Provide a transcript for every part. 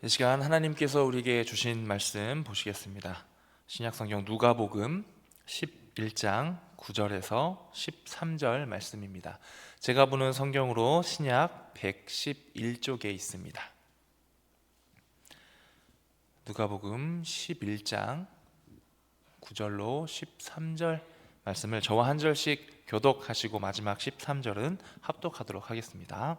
이 시간 하나님께서 우리에게 주신 말씀 보시겠습니다. 신약성경 누가복음 11장 9절에서 13절 말씀입니다. 제가 보는 성경으로 신약 111쪽에 있습니다. 누가복음 11장 9절로 13절 말씀을 저와 한 절씩 교독하시고 마지막 13절은 합독하도록 하겠습니다.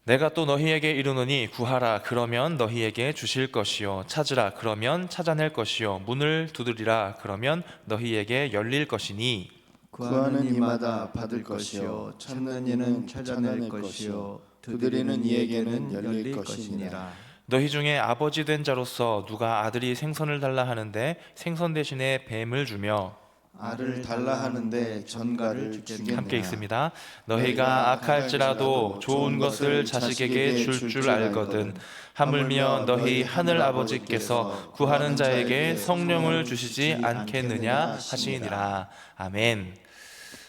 내가 또 너희에게 이르노니 구하라 그러면 너희에게 주실 것이요 찾으라 그러면 찾아낼 것이요 문을 두드리라 그러면 너희에게 열릴 것이니 구하는 이마다 받을 것이요 찾는 이는 찾아낼 것이요 두드리는 이에게는 열릴 것이니라. 너희 중에 아버지 된 자로서 누가 아들이 생선을 달라 하는데 생선 대신에 뱀을 주며 알을 달라 하는데 전갈을 주겠느냐. 함께 읽습니다. 너희가 악할지라도 좋은 것을 자식에게 줄 줄 알거든 하물며 너희 하늘 아버지께서 구하는 자에게 성령을 주시지 않겠느냐 하시니라. 아멘.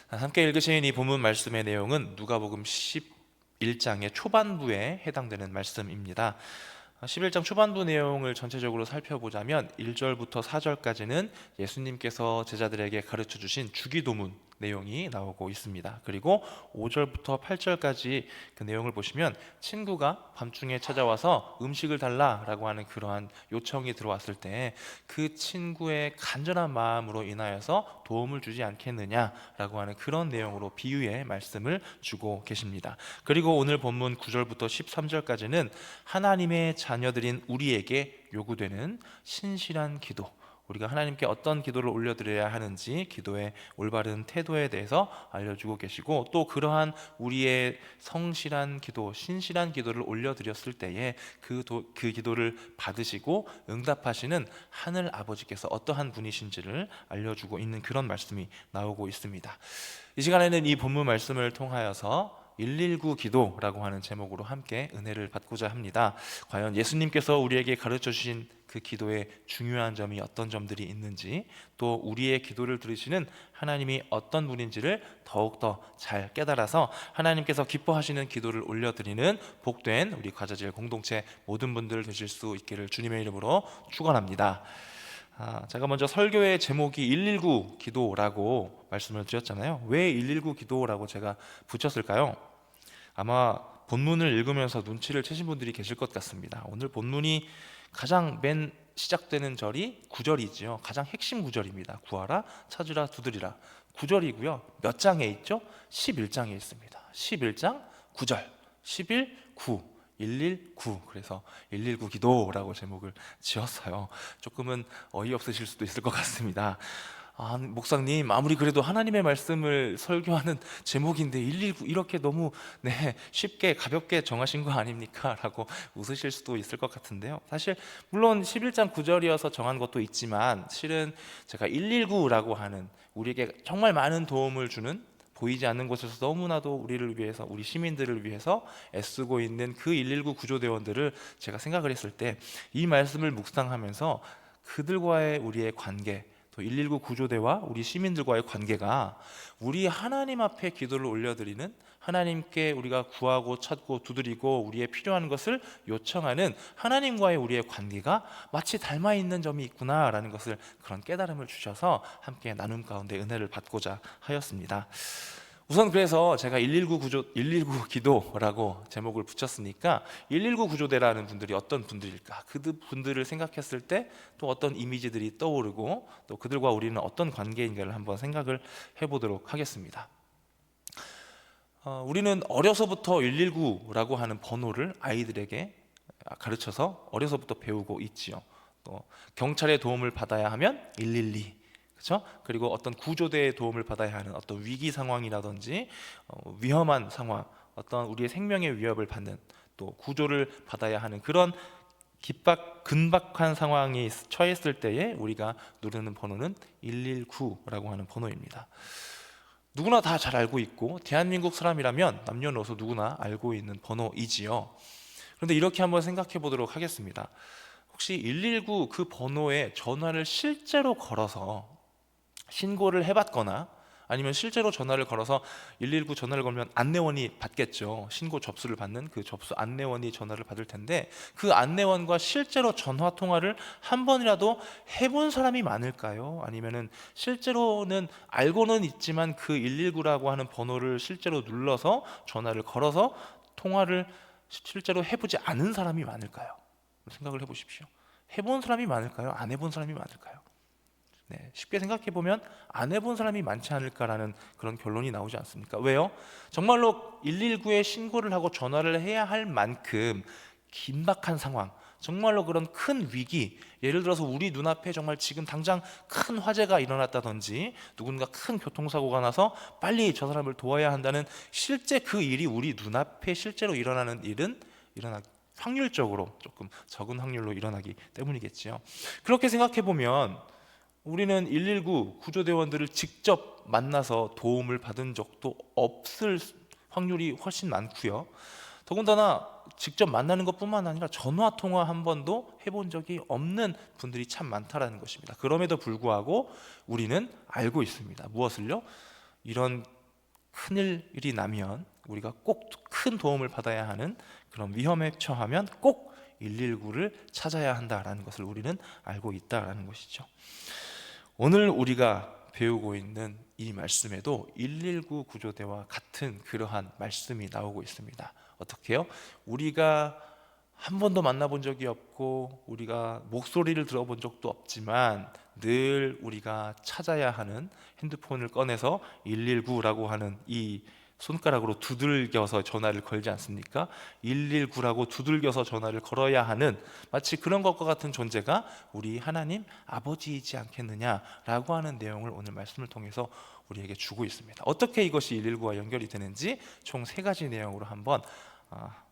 함께 읽으신 이 본문 말씀의 내용은 누가복음 11장의 초반부에 해당되는 말씀입니다. 11장 초반부 내용을 전체적으로 살펴보자면 1절부터 4절까지는 예수님께서 제자들에게 가르쳐 주신 주기도문 내용이 나오고 있습니다. 그리고 5절부터 8절까지 그 내용을 보시면 친구가 밤중에 찾아와서 음식을 달라라고 하는 그러한 요청이 들어왔을 때 그 친구의 간절한 마음으로 인하여서 도움을 주지 않겠느냐라고 하는 그런 내용으로 비유의 말씀을 주고 계십니다. 그리고 오늘 본문 9절부터 13절까지는 하나님의 자녀들인 우리에게 요구되는 신실한 기도, 우리가 하나님께 어떤 기도를 올려드려야 하는지 기도의 올바른 태도에 대해서 알려주고 계시고, 또 그러한 우리의 성실한 기도, 신실한 기도를 올려드렸을 때에 그 기도를 받으시고 응답하시는 하늘 아버지께서 어떠한 분이신지를 알려주고 있는 그런 말씀이 나오고 있습니다. 이 시간에는 이 본문 말씀을 통하여서 119 기도라고 하는 제목으로 함께 은혜를 받고자 합니다. 과연 예수님께서 우리에게 가르쳐 주신 그 기도의 중요한 점이 어떤 점들이 있는지, 또 우리의 기도를 들으시는 하나님이 어떤 분인지를 더욱더 잘 깨달아서 하나님께서 기뻐하시는 기도를 올려드리는 복된 우리 과자질 공동체 모든 분들 되실 수 있기를 주님의 이름으로 축원합니다. 제가 먼저 설교의 제목이 119 기도라고 말씀을 드렸잖아요. 왜 119 기도라고 제가 붙였을까요? 아마 본문을 읽으면서 눈치를 채신 분들이 계실 것 같습니다. 오늘 본문이 가장 맨 시작되는 절이 9절이지요. 가장 핵심 구절입니다. 구하라, 찾으라, 두드리라. 9절이고요. 몇 장에 있죠? 11장에 있습니다. 11장 9절, 11, 9. 119, 그래서 119 기도라고 제목을 지었어요. 조금은 어이없으실 수도 있을 것 같습니다. 목사님, 아무리 그래도 하나님의 말씀을 설교하는 제목인데 119 이렇게 너무 쉽게 가볍게 정하신 거 아닙니까? 라고 웃으실 수도 있을 것 같은데요. 사실 물론 11장 9절이어서 정한 것도 있지만, 실은 제가 119라고 하는 우리에게 정말 많은 도움을 주는, 보이지 않는 곳에서 너무나도 우리를 위해서, 우리 시민들을 위해서 애쓰고 있는 그 119 구조대원들을 제가 생각을 했을 때, 이 말씀을 묵상하면서 그들과의 우리의 관계, 또 119 구조대와 우리 시민들과의 관계가 우리 하나님 앞에 기도를 올려드리는, 하나님께 우리가 구하고 찾고 두드리고 우리의 필요한 것을 요청하는 하나님과의 우리의 관계가 마치 닮아 있는 점이 있구나라는 것을, 그런 깨달음을 주셔서 함께 나눔 가운데 은혜를 받고자 하였습니다. 우선 그래서 제가 119 기도라고 제목을 붙였으니까 119 구조대라는 분들이 어떤 분들일까, 그분들을 생각했을 때 또 어떤 이미지들이 떠오르고, 또 그들과 우리는 어떤 관계인가를 한번 생각을 해보도록 하겠습니다. 우리는 어려서부터 119라고 하는 번호를 아이들에게 가르쳐서 어려서부터 배우고 있지요. 또 경찰의 도움을 받아야 하면 112, 그렇죠? 그리고 어떤 구조대의 도움을 받아야 하는 어떤 위기 상황이라든지 위험한 상황, 어떤 우리의 생명의 위협을 받는, 또 구조를 받아야 하는 그런 긴박한 상황에 처했을 때에 우리가 누르는 번호는 119라고 하는 번호입니다. 누구나 다 잘 알고 있고, 대한민국 사람이라면 남녀노소 누구나 알고 있는 번호이지요. 그런데 이렇게 한번 생각해 보도록 하겠습니다. 혹시 119 그 번호에 전화를 실제로 걸어서 신고를 해봤거나, 아니면 실제로 전화를 걸어서 119 전화를 걸면 안내원이 받겠죠. 신고 접수를 받는 그 접수 안내원이 전화를 받을 텐데, 그 안내원과 실제로 전화 통화를 한 번이라도 해본 사람이 많을까요? 아니면은 실제로는 알고는 있지만 그 119라고 하는 번호를 실제로 눌러서 전화를 걸어서 통화를 실제로 해보지 않은 사람이 많을까요? 생각을 해보십시오. 해본 사람이 많을까요? 안 해본 사람이 많을까요? 네, 쉽게 생각해 보면 안 해본 사람이 많지 않을까라는 그런 결론이 나오지 않습니까? 왜요? 정말로 119에 신고를 하고 전화를 해야 할 만큼 긴박한 상황, 정말로 그런 큰 위기, 예를 들어서 우리 눈앞에 정말 지금 당장 큰 화재가 일어났다든지 누군가 큰 교통사고가 나서 빨리 저 사람을 도와야 한다는 실제 그 일이 우리 눈앞에 실제로 일어나는 일은 확률적으로 조금 적은 확률로 일어나기 때문이겠지요. 그렇게 생각해 보면 우리는 119 구조대원들을 직접 만나서 도움을 받은 적도 없을 확률이 훨씬 많고요. 더군다나 직접 만나는 것뿐만 아니라 전화 통화 한 번도 해본 적이 없는 분들이 참 많다라는 것입니다. 그럼에도 불구하고 우리는 알고 있습니다. 무엇을요? 이런 큰일이 나면 우리가 꼭 큰 도움을 받아야 하는 그런 위험에 처하면 꼭 119를 찾아야 한다라는 것을 우리는 알고 있다라는 것이죠. 오늘 우리가 배우고 있는 이 말씀에도 119 구조대와 같은 그러한 말씀이 나오고 있습니다. 어떻게요? 우리가 한 번도 만나본 적이 없고 우리가 목소리를 들어본 적도 없지만 늘 우리가 찾아야 하는 핸드폰을 꺼내서 119라고 하는 이 손가락으로 두들겨서 전화를 걸지 않습니까? 119라고 두들겨서 전화를 걸어야 하는 마치 그런 것과 같은 존재가 우리 하나님 아버지이지 않겠느냐라고 하는 내용을 오늘 말씀을 통해서 우리에게 주고 있습니다. 어떻게 이것이 119와 연결이 되는지 총 3가지 내용으로 한번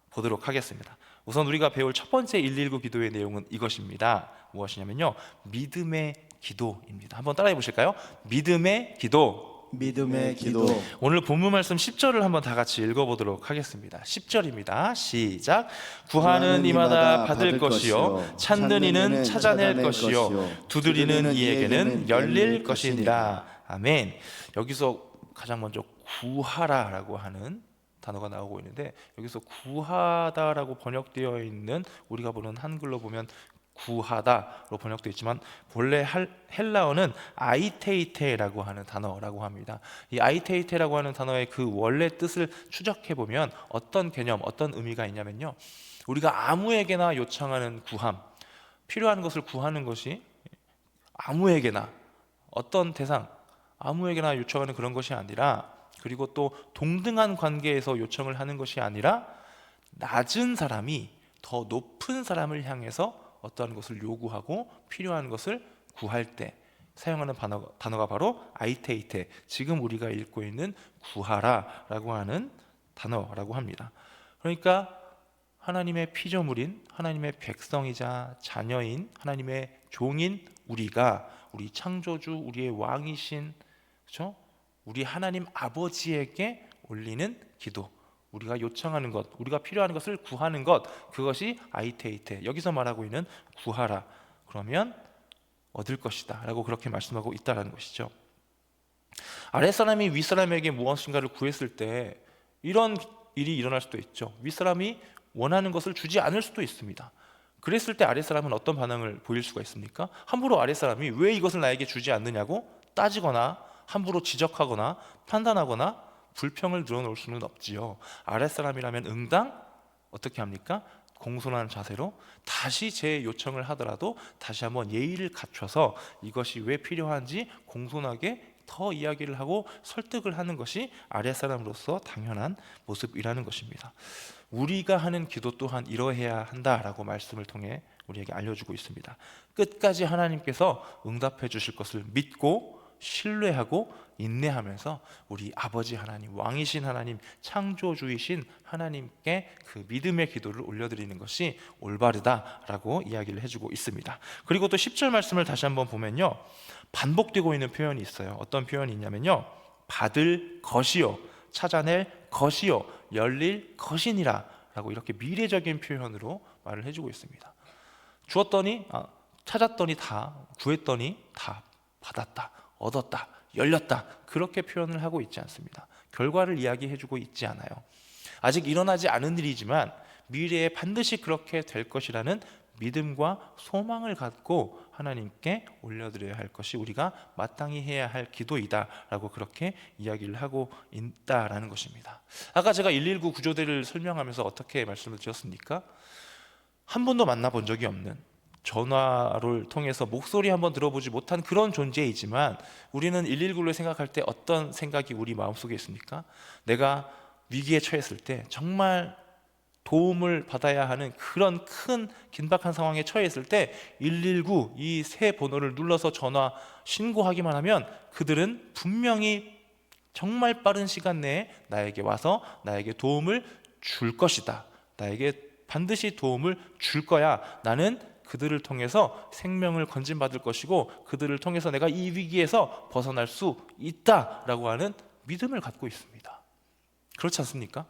보도록 하겠습니다. 우선 우리가 배울 첫 번째 119 기도의 내용은 이것입니다. 무엇이냐면요, 믿음의 기도입니다. 한번 따라해 보실까요? 믿음의 기도. 믿음의 기도. 오늘 본문 말씀 10절을 한번 다 같이 읽어보도록 하겠습니다. 10절입니다. 시작. 구하는 이마다 받을 것이요 찾는 이는 찾아낼 것이요 두드리는 이에게는 열릴 것이니라. 아멘. 여기서 가장 먼저 구하라라고 하는 단어가 나오고 있는데, 여기서 구하다라고 번역되어 있는 우리가 보는 한글로 보면 구하다로 번역되어 있지만 본래 헬라어는 아이테이테라고 하는 단어라고 합니다. 이 아이테이테라고 하는 단어의 그 원래 뜻을 추적해 보면 어떤 개념, 어떤 의미가 있냐면요, 우리가 아무에게나 요청하는 구함, 필요한 것을 구하는 것이 아무에게나, 어떤 대상, 아무에게나 요청하는 그런 것이 아니라, 그리고 또 동등한 관계에서 요청을 하는 것이 아니라 낮은 사람이 더 높은 사람을 향해서 어떠한 것을 요구하고 필요한 것을 구할 때 사용하는 단어가 바로 아이테이테, 지금 우리가 읽고 있는 구하라라고 하는 단어라고 합니다. 그러니까 하나님의 피조물인, 하나님의 백성이자 자녀인, 하나님의 종인 우리가 우리 창조주, 우리의 왕이신, 그렇죠? 우리 하나님 아버지에게 올리는 기도, 우리가 요청하는 것, 우리가 필요한 것을 구하는 것, 그것이 아이테이테, 여기서 말하고 있는 구하라. 그러면 얻을 것이다 라고 그렇게 말씀하고 있다는 것이죠. 아랫사람이 윗사람에게 무엇인가를 구했을 때 이런 일이 일어날 수도 있죠. 윗사람이 원하는 것을 주지 않을 수도 있습니다. 그랬을 때 아랫사람은 어떤 반응을 보일 수가 있습니까? 함부로 아랫사람이 왜 이것을 나에게 주지 않느냐고 따지거나 함부로 지적하거나 판단하거나 불평을 늘어놓을 수는 없지요. 아랫사람이라면 응당 어떻게 합니까? 공손한 자세로 다시 제 요청을 하더라도 다시 한번 예의를 갖춰서 이것이 왜 필요한지 공손하게 더 이야기를 하고 설득을 하는 것이 아랫사람으로서 당연한 모습이라는 것입니다. 우리가 하는 기도 또한 이러해야 한다라고 말씀을 통해 우리에게 알려주고 있습니다. 끝까지 하나님께서 응답해 주실 것을 믿고 신뢰하고 인내하면서 우리 아버지 하나님, 왕이신 하나님, 창조주이신 하나님께 그 믿음의 기도를 올려드리는 것이 올바르다라고 이야기를 해주고 있습니다. 그리고 또 10절 말씀을 다시 한번 보면요, 반복되고 있는 표현이 있어요. 어떤 표현이 있냐면요, 받을 것이요 찾아낼 것이요 열릴 것이니라 라고 이렇게 미래적인 표현으로 말을 해주고 있습니다. 주었더니 찾았더니 다, 구했더니 다 받았다, 얻었다, 열렸다, 그렇게 표현을 하고 있지 않습니다. 결과를 이야기해주고 있지 않아요. 아직 일어나지 않은 일이지만 미래에 반드시 그렇게 될 것이라는 믿음과 소망을 갖고 하나님께 올려드려야 할 것이 우리가 마땅히 해야 할 기도이다 라고 그렇게 이야기를 하고 있다라는 것입니다. 아까 제가 119 구조대를 설명하면서 어떻게 말씀을 드렸습니까? 한 번도 만나본 적이 없는, 전화를 통해서 목소리 한번 들어보지 못한 그런 존재이지만 우리는 119를 생각할 때 어떤 생각이 우리 마음속에 있습니까? 내가 위기에 처했을 때, 정말 도움을 받아야 하는 그런 큰 긴박한 상황에 처했을 때 119 이 세 번호를 눌러서 전화 신고하기만 하면 그들은 분명히 정말 빠른 시간 내에 나에게 와서 나에게 도움을 줄 것이다, 나에게 반드시 도움을 줄 거야, 나는 그들을 통해서 생명을 건진받을 것이고 그들을 통해서 내가 이 위기에서 벗어날 수 있다라고 하는 믿음을 갖고 있습니다. 그렇지 않습니까?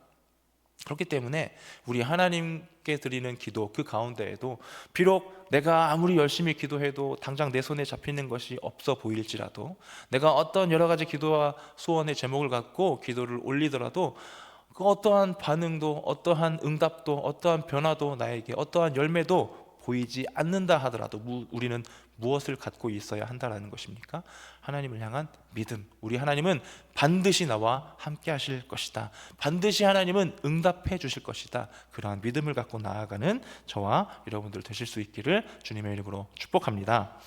그렇기 때문에 우리 하나님께 드리는 기도 그 가운데에도 비록 내가 아무리 열심히 기도해도 당장 내 손에 잡히는 것이 없어 보일지라도, 내가 어떤 여러 가지 기도와 소원의 제목을 갖고 기도를 올리더라도 그 어떠한 반응도, 어떠한 응답도, 어떠한 변화도, 나에게 어떠한 열매도 보이지 않는다 하더라도 우리는 무엇을 갖고 있어야 한다는 것입니까? 하나님을 향한 믿음. 우리 하나님은 반드시 나와 함께 하실 것이다, 반드시 하나님은 응답해 주실 것이다, 그러한 믿음을 갖고 나아가는 저와 여러분들 되실 수 있기를 주님의 이름으로 축복합니다.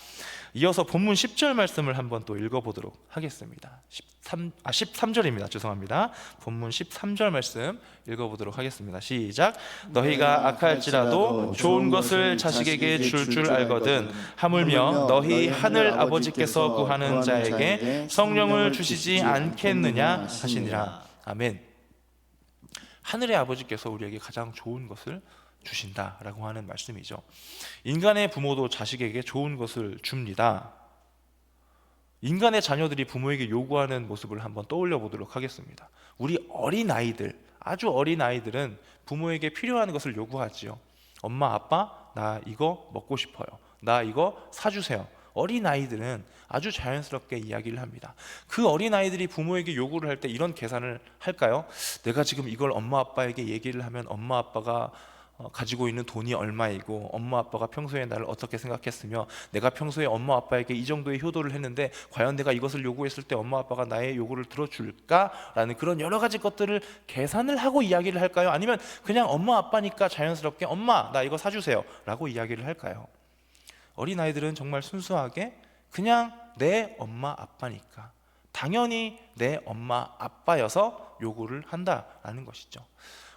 이어서 본문 10절 말씀을 한번 또 읽어보도록 하겠습니다. 13절입니다. 죄송합니다. 본문 13절 말씀 읽어보도록 하겠습니다. 시작. 너희가 악할지라도 좋은 것을 자식에게 줄 줄 알거든 하물며 너희 하늘 아버지께서 구하는 자에게 성령을 주시지 않겠느냐 하시니라. 아멘. 하늘의 아버지께서 우리에게 가장 좋은 것을 주신다라고 하는 말씀이죠. 인간의 부모도 자식에게 좋은 것을 줍니다. 인간의 자녀들이 부모에게 요구하는 모습을 한번 떠올려 보도록 하겠습니다. 우리 어린 아이들, 아주 어린 아이들은 부모에게 필요한 것을 요구하지요. 엄마, 아빠, 나 이거 먹고 싶어요, 나 이거 사주세요. 어린 아이들은 아주 자연스럽게 이야기를 합니다. 그 어린 아이들이 부모에게 요구를 할 때 이런 계산을 할까요? 내가 지금 이걸 엄마 아빠에게 얘기를 하면 엄마 아빠가 가지고 있는 돈이 얼마이고, 엄마 아빠가 평소에 나를 어떻게 생각했으며, 내가 평소에 엄마 아빠에게 이 정도의 효도를 했는데 과연 내가 이것을 요구했을 때 엄마 아빠가 나의 요구를 들어줄까라는 그런 여러 가지 것들을 계산을 하고 이야기를 할까요? 아니면 그냥 엄마 아빠니까 자연스럽게 엄마 나 이거 사주세요 라고 이야기를 할까요? 어린아이들은 정말 순수하게 그냥 내 엄마 아빠니까 당연히 내 엄마 아빠여서 요구를 한다라는 것이죠.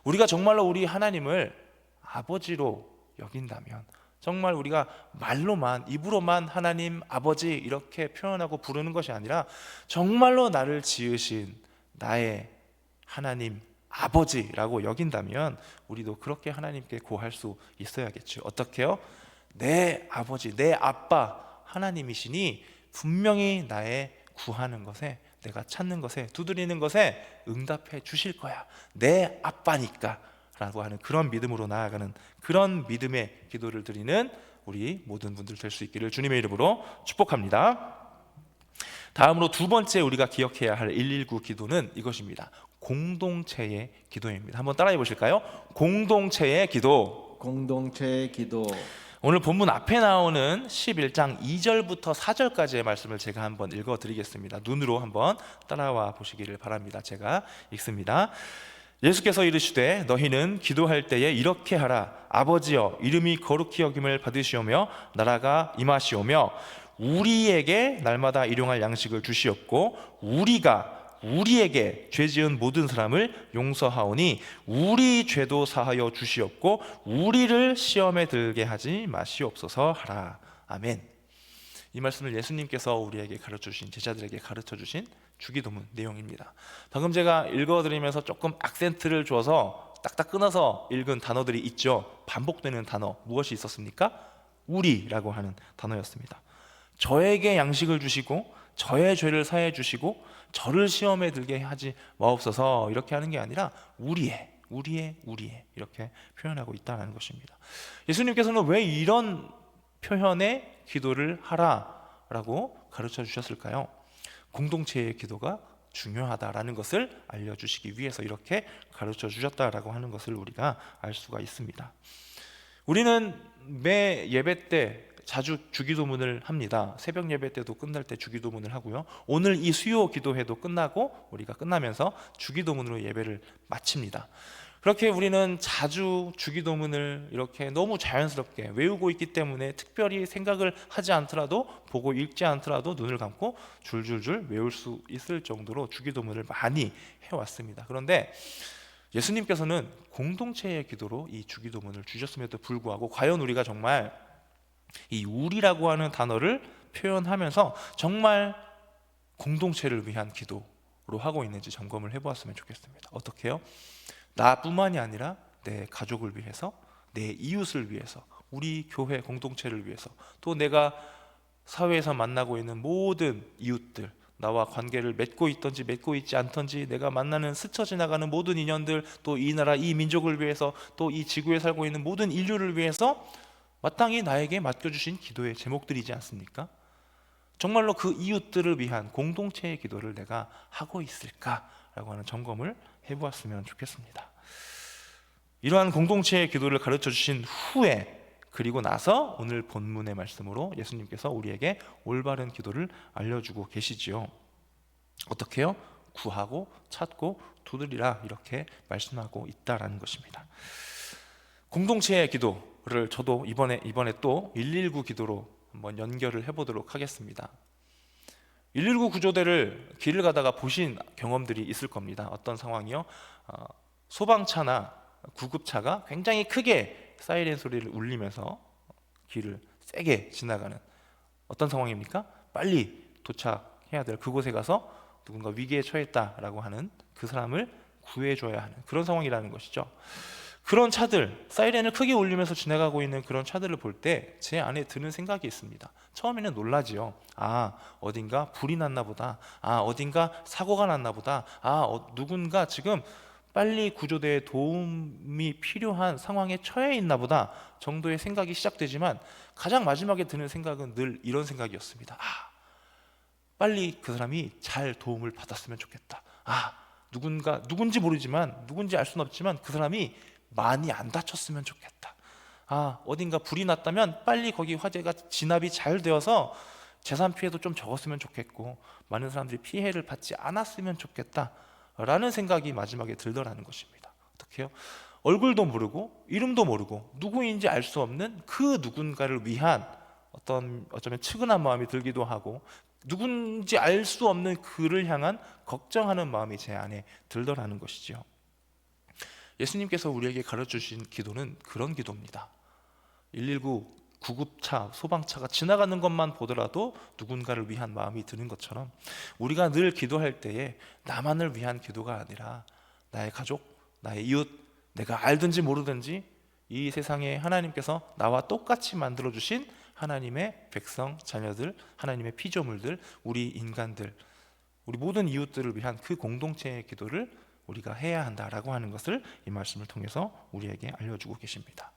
우리가 정말로 우리 하나님을 아버지로 여긴다면, 정말 우리가 말로만, 입으로만 하나님 아버지 이렇게 표현하고 부르는 것이 아니라 정말로 나를 지으신 나의 하나님 아버지라고 여긴다면 우리도 그렇게 하나님께 구할 수 있어야겠죠. 어떻게요? 내 아버지, 내 아빠 하나님이시니 분명히 나의 구하는 것에, 내가 찾는 것에, 두드리는 것에 응답해 주실 거야, 내 아빠니까 라고 하는 그런 믿음으로 나아가는, 그런 믿음의 기도를 드리는 우리 모든 분들 될 수 있기를 주님의 이름으로 축복합니다. 다음으로 두 번째 우리가 기억해야 할 119 기도는 이것입니다. 공동체의 기도입니다. 한번 따라해 보실까요? 공동체의 기도. 공동체의 기도. 오늘 본문 앞에 나오는 11장 2절부터 4절까지의 말씀을 제가 한번 읽어드리겠습니다. 눈으로 한번 따라와 보시기를 바랍니다. 제가 읽습니다. 예수께서 이르시되 너희는 기도할 때에 이렇게 하라. 아버지여, 이름이 거룩히 여김을 받으시오며 나라가 임하시오며 우리에게 날마다 일용할 양식을 주시옵고 우리가 우리에게 죄 지은 모든 사람을 용서하오니 우리 죄도 사하여 주시옵고 우리를 시험에 들게 하지 마시옵소서 하라. 아멘. 이 말씀을 예수님께서 우리에게 가르쳐주신, 제자들에게 가르쳐주신 주기도문 내용입니다. 방금 제가 읽어드리면서 조금 악센트를 줘서 딱딱 끊어서 읽은 단어들이 있죠. 반복되는 단어 무엇이 있었습니까? 우리라고 하는 단어였습니다. 저에게 양식을 주시고 저의 죄를 사해 주시고 저를 시험에 들게 하지 마옵소서, 이렇게 하는 게 아니라 우리의 이렇게 표현하고 있다는 것입니다. 예수님께서는 왜 이런 표현의 기도를 하라라고 가르쳐 주셨을까요? 공동체의 기도가 중요하다라는 것을 알려주시기 위해서 이렇게 가르쳐 주셨다라고 하는 것을 우리가 알 수가 있습니다. 우리는 매 예배 때 자주 주기도문을 합니다. 새벽 예배 때도 끝날 때 주기도문을 하고요. 오늘 이 수요 기도회도 끝나고 우리가 끝나면서 주기도문으로 예배를 마칩니다. 그렇게 우리는 자주 주기도문을 이렇게 너무 자연스럽게 외우고 있기 때문에 특별히 생각을 하지 않더라도, 보고 읽지 않더라도 눈을 감고 줄줄줄 외울 수 있을 정도로 주기도문을 많이 해왔습니다. 그런데 예수님께서는 공동체의 기도로 이 주기도문을 주셨음에도 불구하고 과연 우리가 정말 이 우리라고 하는 단어를 표현하면서 정말 공동체를 위한 기도로 하고 있는지 점검을 해보았으면 좋겠습니다. 어떻게 해요? 나뿐만이 아니라 내 가족을 위해서, 내 이웃을 위해서, 우리 교회 공동체를 위해서, 또 내가 사회에서 만나고 있는 모든 이웃들, 나와 관계를 맺고 있던지 맺고 있지 않던지, 내가 만나는 스쳐 지나가는 모든 인연들, 또 이 나라 이 민족을 위해서, 또 이 지구에 살고 있는 모든 인류를 위해서 마땅히 나에게 맡겨주신 기도의 제목들이지 않습니까? 정말로 그 이웃들을 위한 공동체의 기도를 내가 하고 있을까라고 하는 점검을 해보았으면 좋겠습니다. 이러한 공동체의 기도를 가르쳐 주신 후에, 그리고 나서 오늘 본문의 말씀으로 예수님께서 우리에게 올바른 기도를 알려주고 계시지요. 어떻게 해요? 구하고 찾고 두드리라, 이렇게 말씀하고 있다라는 것입니다. 공동체의 기도를 저도 이번에 또 119 기도로 한번 연결을 해보도록 하겠습니다. 119 구조대를 길을 가다가 보신 경험들이 있을 겁니다. 어떤 상황이요? 소방차나 구급차가 굉장히 크게 사이렌 소리를 울리면서 길을 세게 지나가는 어떤 상황입니까? 빨리 도착해야 될 그곳에 가서 누군가 위기에 처했다라고 하는 그 사람을 구해줘야 하는 그런 상황이라는 것이죠. 그런 차들, 사이렌을 크게 울리면서 지나가고 있는 그런 차들을 볼 때 제 안에 드는 생각이 있습니다. 처음에는 놀라지요. 어딘가 불이 났나 보다. 어딘가 사고가 났나 보다. 누군가 지금 빨리 구조대의 도움이 필요한 상황에 처해 있나 보다 정도의 생각이 시작되지만, 가장 마지막에 드는 생각은 늘 이런 생각이었습니다. 빨리 그 사람이 잘 도움을 받았으면 좋겠다. 누군지 모르지만, 누군지 알 수는 없지만 그 사람이 많이 안 다쳤으면 좋겠다. 어딘가 불이 났다면 빨리 거기 화재가 진압이 잘 되어서 재산 피해도 좀 적었으면 좋겠고, 많은 사람들이 피해를 받지 않았으면 좋겠다 라는 생각이 마지막에 들더라는 것입니다. 어떻게 해요? 얼굴도 모르고 이름도 모르고 누구인지 알 수 없는 그 누군가를 위한 어쩌면 측은한 마음이 들기도 하고, 누군지 알 수 없는 그를 향한 걱정하는 마음이 제 안에 들더라는 것이죠. 예수님께서 우리에게 가르쳐주신 기도는 그런 기도입니다. 119 구급차, 소방차가 지나가는 것만 보더라도 누군가를 위한 마음이 드는 것처럼, 우리가 늘 기도할 때에 나만을 위한 기도가 아니라 나의 가족, 나의 이웃, 내가 알든지 모르든지 이 세상에 하나님께서 나와 똑같이 만들어주신 하나님의 백성, 자녀들, 하나님의 피조물들, 우리 인간들, 우리 모든 이웃들을 위한 그 공동체의 기도를 우리가 해야 한다라고 하는 것을 이 말씀을 통해서 우리에게 알려주고 계십니다.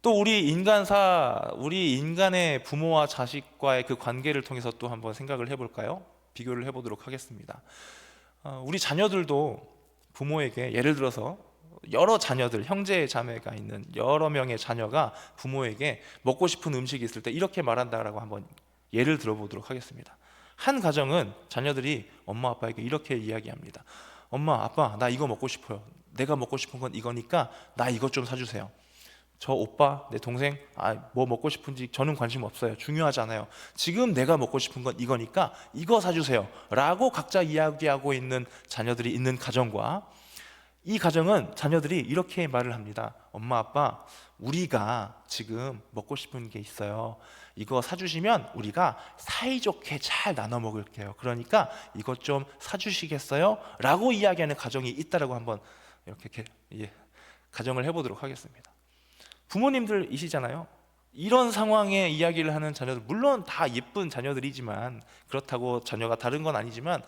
또 우리 인간의 부모와 자식과의 그 관계를 통해서 또 한번 생각을 해볼까요? 비교를 해보도록 하겠습니다. 우리 자녀들도 부모에게, 예를 들어서 여러 자녀들, 형제 자매가 있는 여러 명의 자녀가 부모에게 먹고 싶은 음식이 있을 때 이렇게 말한다라고 한번 예를 들어보도록 하겠습니다. 한 가정은 자녀들이 엄마 아빠에게 이렇게 이야기합니다. 엄마 아빠, 나 이거 먹고 싶어요. 내가 먹고 싶은 건 이거니까 나 이것 좀 사주세요. 저 오빠, 내 동생, 뭐 먹고 싶은지 저는 관심 없어요. 중요하잖아요. 지금 내가 먹고 싶은 건 이거니까 이거 사주세요 라고 각자 이야기하고 있는 자녀들이 있는 가정과, 이 가정은 자녀들이 이렇게 말을 합니다. 엄마 아빠, 우리가 지금 먹고 싶은 게 있어요. 이거 사주시면 우리가 사이좋게 잘 나눠 먹을게요. 그러니까 이것 좀 사주시겠어요? 라고 이야기하는 가정이 있다라고 한번 이렇게 가정을 해보도록 하겠습니다. 부모님들이시잖아요. 이런 상황에 이야기를 하는 자녀들, 물론 다 예쁜 자녀들이지만, 그렇다고 자녀가 다른 건 아니지만,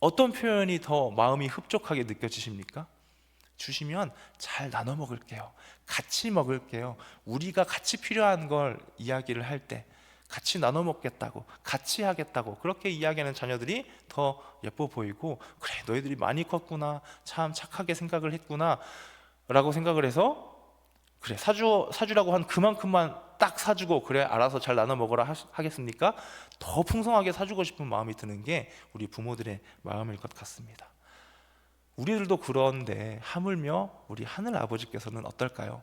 어떤 표현이 더 마음이 흡족하게 느껴지십니까? 주시면 잘 나눠 먹을게요. 같이 먹을게요. 우리가 같이 필요한 걸 이야기를 할 때, 같이 나눠 먹겠다고, 같이 하겠다고 그렇게 이야기하는 자녀들이 더 예뻐 보이고, 그래 너희들이 많이 컸구나, 참 착하게 생각을 했구나 라고 생각을 해서, 그래 사주라고 한 그만큼만 딱 사주고, 그래 알아서 잘 나눠 먹어라 하겠습니까? 더 풍성하게 사주고 싶은 마음이 드는 게 우리 부모들의 마음일 것 같습니다. 우리들도 그런데 하물며 우리 하늘 아버지께서는 어떨까요?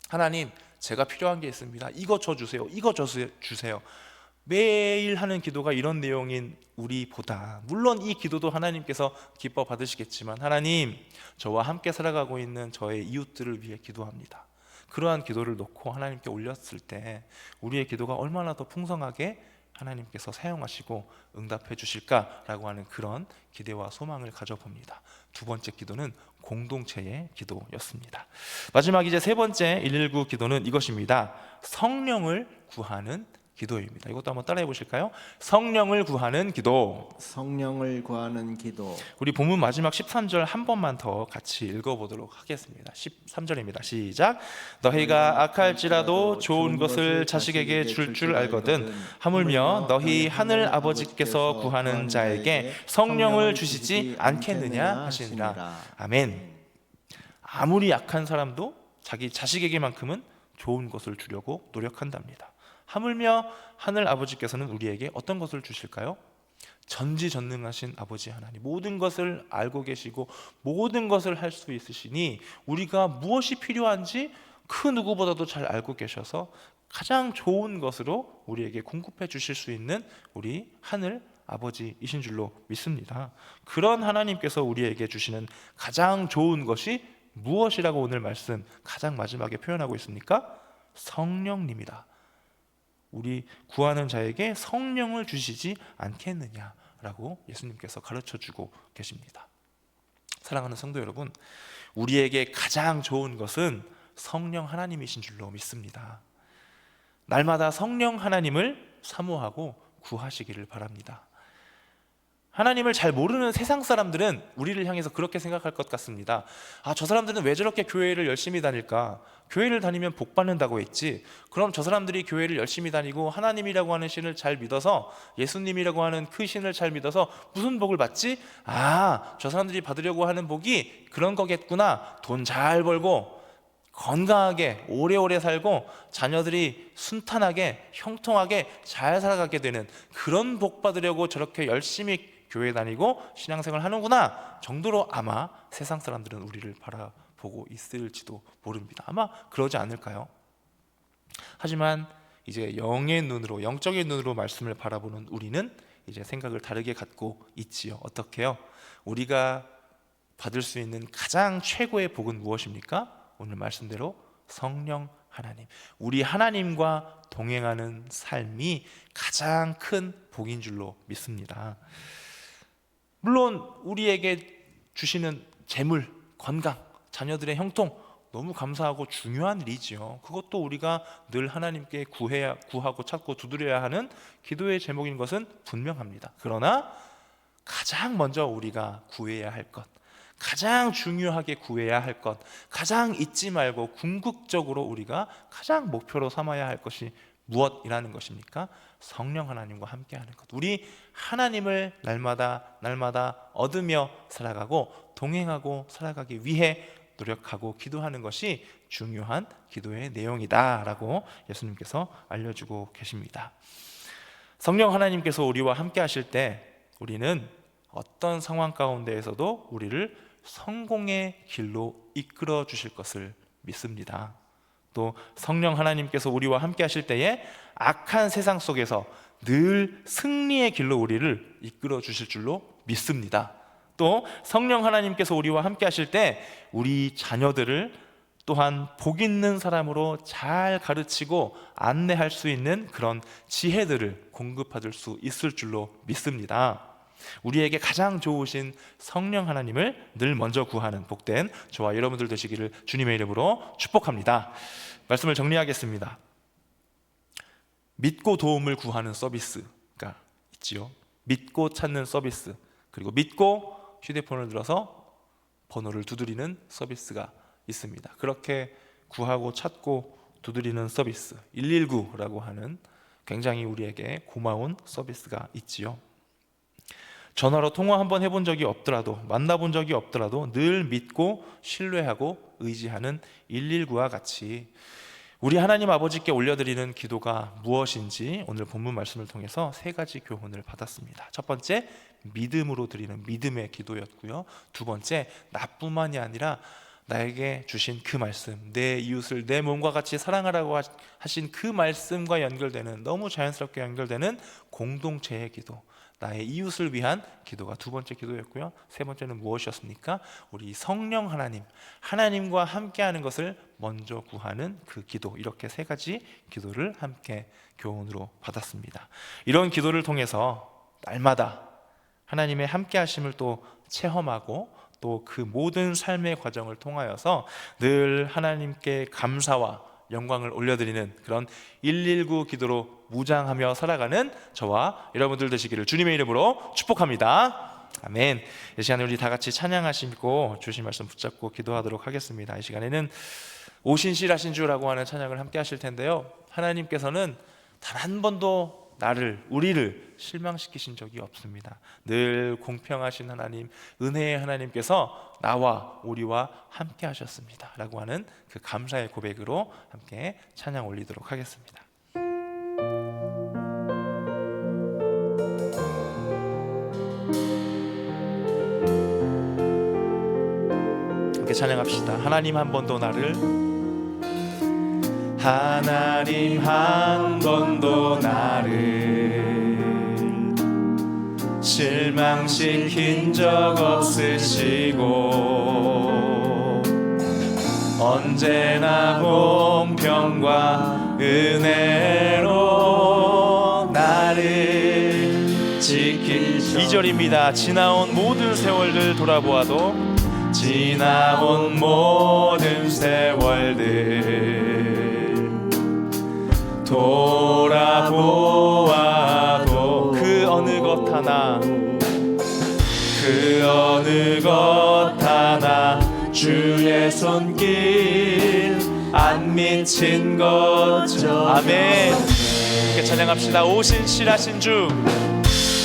하나님, 제가 필요한 게 있습니다. 이거 줘주세요. 이거 주세요. 매일 하는 기도가 이런 내용인 우리보다, 물론 이 기도도 하나님께서 기뻐 받으시겠지만, 하나님, 저와 함께 살아가고 있는 저의 이웃들을 위해 기도합니다. 그러한 기도를 놓고 하나님께 올렸을 때 우리의 기도가 얼마나 더 풍성하게 하나님께서 사용하시고 응답해 주실까라고 하는 그런 기대와 소망을 가져봅니다. 두 번째 기도는 공동체의 기도였습니다. 마지막 이제 세 번째 119 기도는 이것입니다. 성령을 구하는 기도입니다. 이것도 한번 따라해 보실까요? 성령을 구하는 기도. 성령을 구하는 기도. 우리 본문 마지막 13절 한 번만 더 같이 읽어보도록 하겠습니다. 13절입니다. 시작. 너희가 악할지라도 좋은 것을 자식에게 줄 알거든 하물며 너희 하늘 아버지께서 구하는 자에게 성령을 주시지 않겠느냐 하시니라. 아멘. 아무리 약한 사람도 자기 자식에게만큼은 좋은 것을 주려고 노력한답니다. 하물며 하늘 아버지께서는 우리에게 어떤 것을 주실까요? 전지전능하신 아버지 하나님, 모든 것을 알고 계시고 모든 것을 할 수 있으시니 우리가 무엇이 필요한지 그 누구보다도 잘 알고 계셔서 가장 좋은 것으로 우리에게 공급해 주실 수 있는 우리 하늘 아버지이신 줄로 믿습니다. 그런 하나님께서 우리에게 주시는 가장 좋은 것이 무엇이라고 오늘 말씀 가장 마지막에 표현하고 있습니까? 성령님이다. 우리 구하는 자에게 성령을 주시지 않겠느냐라고 예수님께서 가르쳐주고 계십니다. 사랑하는 성도 여러분, 우리에게 가장 좋은 것은 성령 하나님이신 줄로 믿습니다. 날마다 성령 하나님을 사모하고 구하시기를 바랍니다. 하나님을 잘 모르는 세상 사람들은 우리를 향해서 그렇게 생각할 것 같습니다. 아, 저 사람들은 왜 저렇게 교회를 열심히 다닐까? 교회를 다니면 복 받는다고 했지. 그럼 저 사람들이 교회를 열심히 다니고 하나님이라고 하는 신을 잘 믿어서, 예수님이라고 하는 그 신을 잘 믿어서 무슨 복을 받지? 아, 저 사람들이 받으려고 하는 복이 그런 거겠구나. 돈 잘 벌고 건강하게 오래오래 살고 자녀들이 순탄하게 형통하게 잘 살아가게 되는 그런 복 받으려고 저렇게 열심히 교회 다니고 신앙생활 하는구나 정도로 아마 세상 사람들은 우리를 바라보고 있을지도 모릅니다. 아마 그러지 않을까요? 하지만 이제 영의 눈으로, 영적인 눈으로 말씀을 바라보는 우리는 이제 생각을 다르게 갖고 있지요. 어떻게요? 우리가 받을 수 있는 가장 최고의 복은 무엇입니까? 오늘 말씀대로 성령 하나님, 우리 하나님과 동행하는 삶이 가장 큰 복인 줄로 믿습니다. 물론 우리에게 주시는 재물, 건강, 자녀들의 형통 너무 감사하고 중요한 일이지요. 그것도 우리가 늘 하나님께 구하고 찾고 두드려야 하는 기도의 제목인 것은 분명합니다. 그러나 가장 먼저 우리가 구해야 할 것, 가장 중요하게 구해야 할 것, 가장 잊지 말고 궁극적으로 우리가 가장 목표로 삼아야 할 것이 무엇이라는 것입니까? 성령 하나님과 함께하는 것. 우리 하나님을 날마다 얻으며 살아가고 동행하고 살아가기 위해 노력하고 기도하는 것이 중요한 기도의 내용이다라고 예수님께서 알려주고 계십니다. 성령 하나님께서 우리와 함께 하실 때 우리는 어떤 상황 가운데에서도 우리를 성공의 길로 이끌어 주실 것을 믿습니다. 또 성령 하나님께서 우리와 함께 하실 때에 악한 세상 속에서 늘 승리의 길로 우리를 이끌어 주실 줄로 믿습니다. 또 성령 하나님께서 우리와 함께 하실 때 우리 자녀들을 또한 복 있는 사람으로 잘 가르치고 안내할 수 있는 그런 지혜들을 공급받을 수 있을 줄로 믿습니다. 우리에게 가장 좋으신 성령 하나님을 늘 먼저 구하는 복된 저와 여러분들 되시기를 주님의 이름으로 축복합니다. 말씀을 정리하겠습니다. 믿고 도움을 구하는 서비스가 있지요. 믿고 찾는 서비스, 그리고 믿고 휴대폰을 들어서 번호를 두드리는 서비스가 있습니다. 그렇게 구하고 찾고 두드리는 서비스 119라고 하는 굉장히 우리에게 고마운 서비스가 있지요. 전화로 통화 한번 해본 적이 없더라도, 만나본 적이 없더라도 늘 믿고 신뢰하고 의지하는 119와 같이 우리 하나님 아버지께 올려드리는 기도가 무엇인지 오늘 본문 말씀을 통해서 3가지 교훈을 받았습니다. 첫 번째, 믿음으로 드리는 믿음의 기도였고요. 두 번째, 나뿐만이 아니라 나에게 주신 그 말씀, 내 이웃을 내 몸과 같이 사랑하라고 하신 그 말씀과 연결되는, 너무 자연스럽게 연결되는 공동체의 기도, 나의 이웃을 위한 기도가 두 번째 기도였고요. 세 번째는 무엇이었습니까? 우리 성령 하나님과 함께하는 것을 먼저 구하는 그 기도. 이렇게 3가지 기도를 함께 교훈으로 받았습니다. 이런 기도를 통해서 날마다 하나님의 함께하심을 또 체험하고 또 그 모든 삶의 과정을 통하여서 늘 하나님께 감사와 영광을 올려드리는 그런 119 기도로 무장하며 살아가는 저와 여러분들 되시기를 주님의 이름으로 축복합니다. 아멘. 이 시간에 우리 다 같이 찬양하시고 주신 말씀 붙잡고 기도하도록 하겠습니다. 이 시간에는 오신실하신 주라고 하는 찬양을 함께 하실 텐데요, 하나님께서는 단 한 번도 우리를 실망시키신 적이 없습니다. 늘 공평하신 하나님, 은혜의 하나님께서 나와 우리와 함께 하셨습니다 라고 하는 그 감사의 고백으로 함께 찬양 올리도록 하겠습니다. 함께 찬양합시다. 하나님 한 번도 나를, 하나님 한 번도 나를 실망시킨 적 없으시고 언제나 공평과 은혜로 나를 지키셔. 2절입니다. 지나온 모든 세월들 돌아보아도, 지나온 모든 세월들 돌아보아도 그 어느 것 하나 주의 손길 안 미친 것처럼. 아멘. 이렇게 찬양합시다. 오신실하신 주,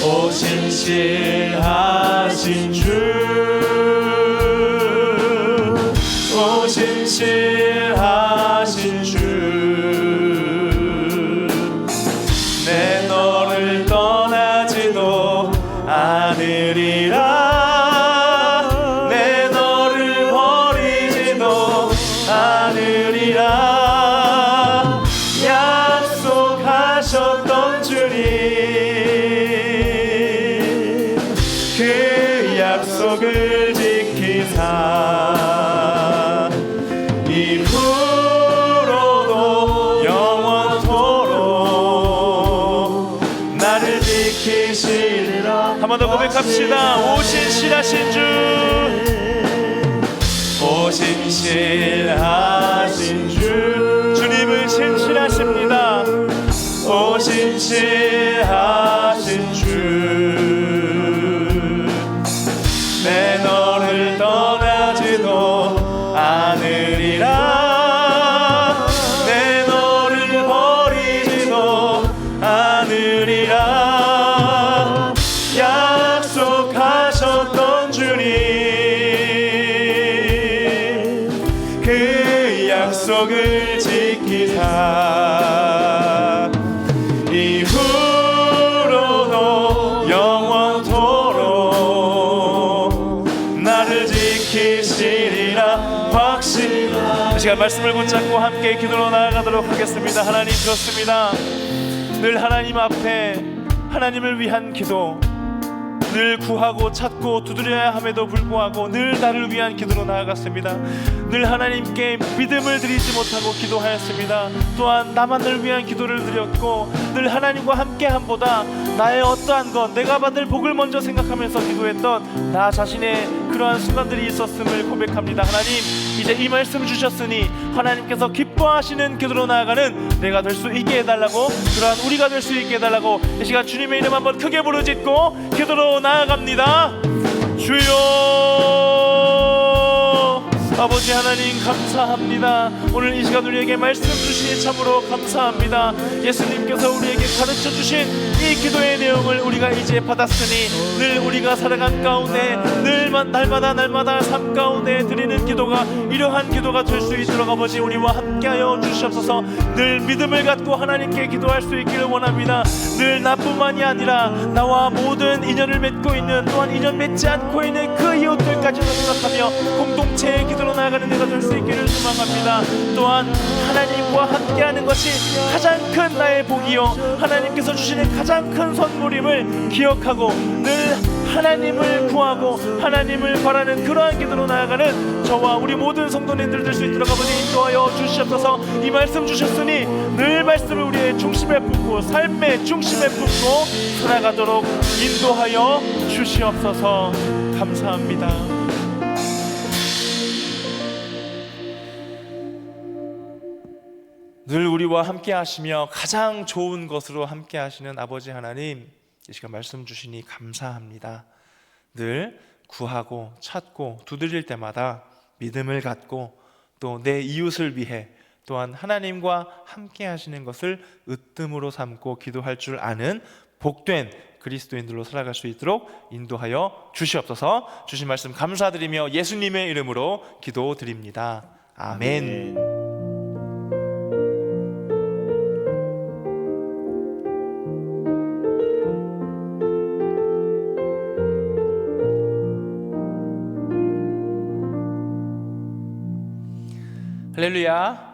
오신실하신 주, 오신실하신 주, 내 너를 떠나지도 않으리라, 내 너를 버리지도 않으리라 약속하셨던 주님, 그 약속을 지키사 이후로도 영원토록 나를 지키시리라. 한 번 더 고백합시다. 오신실하신 주, 오신실하신 주, 주님은 신실하십니다. 오신실하신 주, 내 너를 떠나지도 않으리라, 내 너를 버리지도 않으리라 약속하셨던 주님, 그 약속을 지키사 이후로도 영원토록 나를 지키시리라 확신하. 이 시간 말씀을 붙잡고 함께 기도로 나아가도록 하겠습니다. 하나님, 그렇습니다. 늘 하나님 앞에 하나님을 위한 기도, 늘 구하고 찾고 두드려야 함에도 불구하고 늘 나를 위한 기도로 나아갔습니다. 늘 하나님께 믿음을 드리지 못하고 기도하였습니다. 또한 나만을 위한 기도를 드렸고 늘 하나님과 함께함보다 나의 어떠한 것, 내가 받을 복을 먼저 생각하면서 기도했던 나 자신의 그러한 순간들이 있었음을 고백합니다. 하나님, 이제 이 말씀 주셨으니 하나님께서 기뻐하시는 기도로 나아가는 내가 될 수 있게 해달라고, 그러한 우리가 될 수 있게 해달라고 이 시간 주님의 이름 한번 크게 부르짖고 기도로 나아갑니다. 주여, 아버지 하나님 감사합니다. 오늘 이 시간 우리에게 말씀 주시니 참으로 감사합니다. 예수님께서 우리에게 가르쳐 주신 이 기도의 내용을 우리가 이제 받았으니 늘 우리가 살아간 가운데 늘 날마다 삶 가운데 드리는 기도가 이러한 기도가 될 수 있도록 아버지 우리와 함께하여 주시옵소서. 늘 믿음을 갖고 하나님께 기도할 수 있기를 원합니다. 늘 나뿐만이 아니라 나와 모든 인연을 맺고 있는 또한 인연 맺지 않고 있는 그 이웃들까지도 생각하며 공동체의 기도로 나아가는 데가 될 수 있기를 소망합니다. 또한 하나님과 함께하는 것이 가장 큰 나의 복이요 하나님께서 주시는 가장 큰 선물임을 기억하고 늘 하나님을 구하고 하나님을 바라는 그러한 기도로 나아가는 저와 우리 모든 성도님들 될 수 있도록 아버지 인도하여 주시옵소서. 이 말씀 주셨으니 늘 말씀을 우리의 중심에 품고 삶의 중심에 품고 살아가도록 인도하여 주시옵소서. 감사합니다. 늘 우리와 함께 하시며 가장 좋은 것으로 함께 하시는 아버지 하나님, 이 시간 말씀 주시니 감사합니다. 늘 구하고 찾고 두드릴 때마다 믿음을 갖고 또 내 이웃을 위해 또한 하나님과 함께 하시는 것을 으뜸으로 삼고 기도할 줄 아는 복된 그리스도인들로 살아갈 수 있도록 인도하여 주시옵소서. 주신 말씀 감사드리며 예수님의 이름으로 기도드립니다. 아멘. 할렐루야.